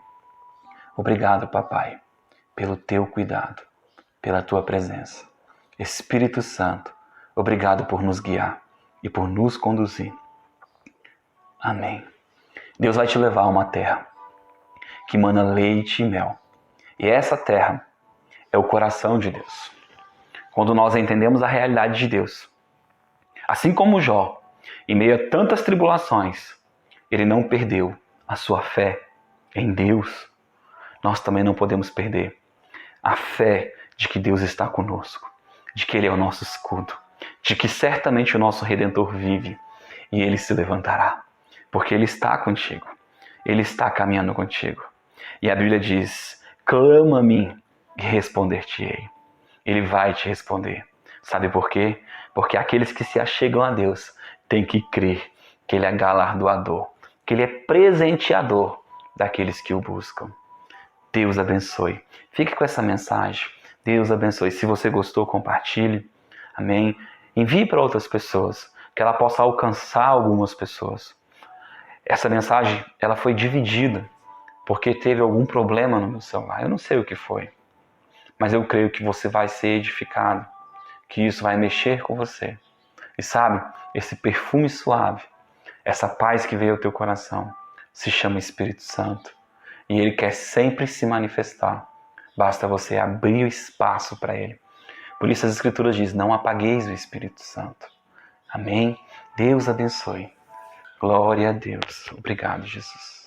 Obrigado, Papai, pelo teu cuidado, pela tua presença. Espírito Santo, obrigado por nos guiar e por nos conduzir. Amém. Deus vai te levar a uma terra que mana leite e mel. E essa terra é o coração de Deus. Quando nós entendemos a realidade de Deus, assim como Jó, em meio a tantas tribulações, ele não perdeu a sua fé em Deus. Nós também não podemos perder a fé de que Deus está conosco, de que Ele é o nosso escudo, de que certamente o nosso Redentor vive e Ele se levantará, porque Ele está contigo, Ele está caminhando contigo. E a Bíblia diz, clama a mim e responder-te-ei. Ele vai te responder. Sabe por quê? Porque aqueles que se achegam a Deus têm que crer que Ele é galardoador, que Ele é presenteador daqueles que o buscam. Deus abençoe. Fique com essa mensagem. Deus abençoe. Se você gostou, compartilhe. Amém. Envie para outras pessoas, que ela possa alcançar algumas pessoas. Essa mensagem, ela foi dividida porque teve algum problema no meu celular. Eu não sei o que foi, mas eu creio que você vai ser edificado, que isso vai mexer com você. E sabe, esse perfume suave, essa paz que veio ao teu coração, se chama Espírito Santo. E Ele quer sempre se manifestar. Basta você abrir o espaço para Ele. Por isso as Escrituras dizem, não apagueis o Espírito Santo. Amém? Deus abençoe. Glória a Deus. Obrigado, Jesus.